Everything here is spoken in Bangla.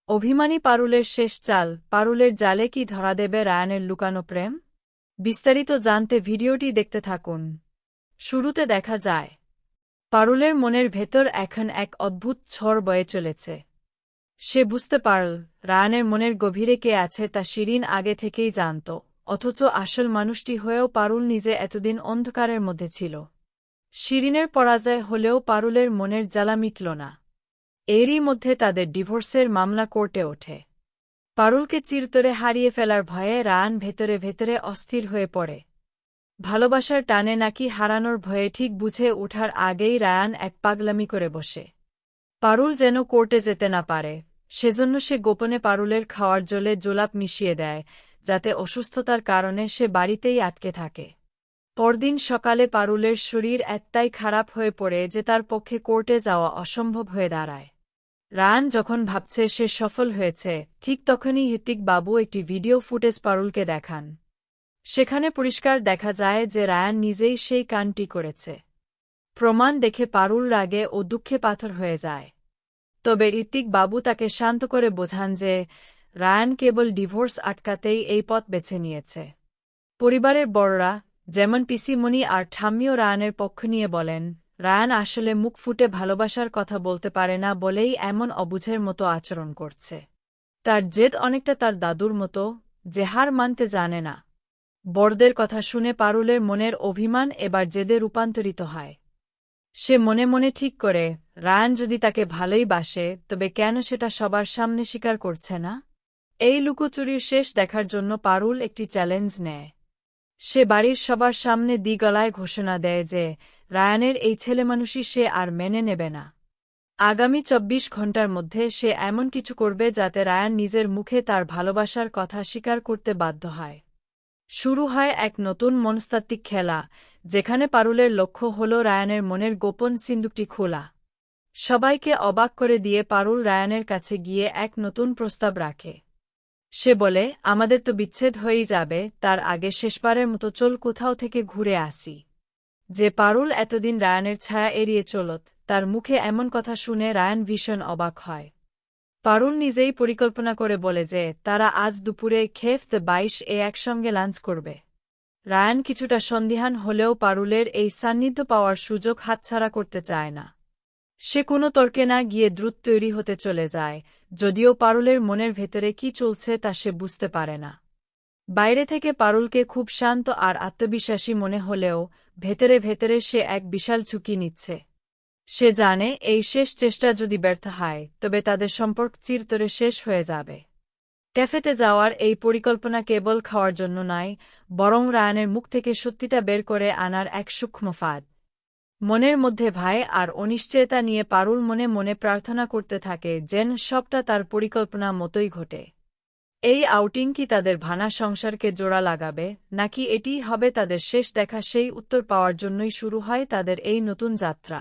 অভিমানী পারুলের শেষ চাল, পারুলের জালে কি ধরা দেবে রায়ানের লুকানো প্রেম? বিস্তারিত জানতে ভিডিওটি দেখতে থাকুন। শুরুতে দেখা যায়, পারুলের মনের ভেতর এখন এক অদ্ভুত ঝড় বয়ে চলেছে। সে বুঝতে পারল, রায়ানের মনের গভীরে কে আছে তা শিরিন আগে থেকেই জানত, অথচ আসল মানুষটি হয়েও পারুল নিজে এতদিন অন্ধকারের মধ্যে ছিল। শিরিনের পরাজয় হলেও পারুলের মনের জ্বালা মিটল না। এরই মধ্যে তাদের ডিভোর্সের মামলা কোর্টে ওঠে। পারুলকে চিরতরে হারিয়ে ফেলার ভয়ে রায়ান ভেতরে ভেতরে অস্থির হয়ে পড়ে। ভালোবাসার টানে নাকি হারানোর ভয়ে ঠিক বুঝে ওঠার আগেই রায়ান এক পাগলামি করে বসে। পারুল যেন কোর্টে যেতে না পারে, সেজন্য সে গোপনে পারুলের খাওয়ার জলে জোলাপ মিশিয়ে দেয়, যাতে অসুস্থতার কারণে সে বাড়িতেই আটকে থাকে। পরদিন সকালে পারুলের শরীর এতটাই খারাপ হয়ে পড়ে যে তার পক্ষে কোর্টে যাওয়া অসম্ভব হয়ে দাঁড়ায়। রায়ান যখন ভাবছে সে সফল হয়েছে, ঠিক তখনই হৃতিক বাবু একটি ভিডিও ফুটেজ পারুলকে দেখান। সেখানে পরিষ্কার দেখা যায় যে রায়ান নিজেই সেই কাণ্ডটি করেছে। প্রমাণ দেখে পারুল রাগে ও দুঃখে পাথর হয়ে যায়। তবে হৃতিক বাবু তাকে শান্ত করে বোঝান যে রায়ান কেবল ডিভোর্স আটকাতেই এই পথ বেছে নিয়েছে। পরিবারের বড়রা, যেমন পিসিমণি আর ঠাম্মিও রায়ানের পক্ষ নিয়ে বলেন, রায়ান আসলে মুখ ফুটে ভালোবাসার কথা বলতে পারে না বলেই এমন অবুঝের মতো আচরণ করছে। তার জেদ অনেকটা তার দাদুর মতো, যে হার মানতে জানে না। বড়দের কথা শুনে পারুলের মনের অভিমান এবার জেদে রূপান্তরিত হয়। সে মনে মনে ঠিক করে, রায়ান যদি তাকে ভালোই বাসে তবে কেন সেটা সবার সামনে স্বীকার করছে না? এই লুকোচুরির শেষ দেখার জন্য পারুল একটি চ্যালেঞ্জ নেয়। সে বাড়ির সবার সামনে দ্বিগলায় ঘোষণা দেয় যে রায়ানের এই ছেলেমানুষই সে আর মেনে নেবে না। আগামী ২৪ ঘণ্টার মধ্যে সে এমন কিছু করবে যাতে রায়ান নিজের মুখে তার ভালোবাসার কথা স্বীকার করতে বাধ্য হয়। শুরু হয় এক নতুন মনস্তাত্ত্বিক খেলা, যেখানে পারুলের লক্ষ্য হল রায়ানের মনের গোপন সিন্দুকটি খোলা। সবাইকে অবাক করে দিয়ে পারুল রায়ানের কাছে গিয়ে এক নতুন প্রস্তাব রাখে। সে বলে, আমাদের তো বিচ্ছেদ হয়েই যাবে, তার আগে শেষবারের মতো চল কোথাও থেকে ঘুরে আসি। যে পারুল এতদিন রায়ানের ছায়া এড়িয়ে চলত, তার মুখে এমন কথা শুনে রায়ান ভীষণ অবাক হয়। পারুল নিজেই পরিকল্পনা করে বলে যে তারা আজ দুপুরে খেফ দ্য ২২-এ একসঙ্গে লাঞ্চ করবে। রায়ান কিছুটা সন্দিহান হলেও পারুলের এই সান্নিধ্য পাওয়ার সুযোগ হাতছাড়া করতে চায় না। সে কোনো তর্কে না গিয়ে দ্রুত তৈরি হতে চলে যায়, যদিও পারুলের মনের ভেতরে কি চলছে তা সে বুঝতে পারে না। বাইরে থেকে পারুলকে খুব শান্ত আর আত্মবিশ্বাসী মনে হলেও ভেতরে ভেতরে সে এক বিশাল ঝুঁকি নিচ্ছে। সে জানে এই শেষ চেষ্টা যদি ব্যর্থ হয় তবে তাদের সম্পর্ক চিরতরে শেষ হয়ে যাবে। ক্যাফেতে যাওয়ার এই পরিকল্পনা কেবল খাওয়ার জন্য নয়, বরং রায়ানের মুখ থেকে সত্যিটা বের করে আনার এক সূক্ষ্ম ফাঁদ। মনের মধ্যে ভয় আর অনিশ্চয়তা নিয়ে পারুল মনে মনে প্রার্থনা করতে থাকে যেন সবটা তার পরিকল্পনা মতোই ঘটে। এই আউটিং কি তাদের ভাঙা সংসারকে জোড়া লাগাবে, নাকি এটিই হবে তাদের শেষ দেখা? সেই উত্তর পাওয়ার জন্যই শুরু হয় তাদের এই নতুন যাত্রা।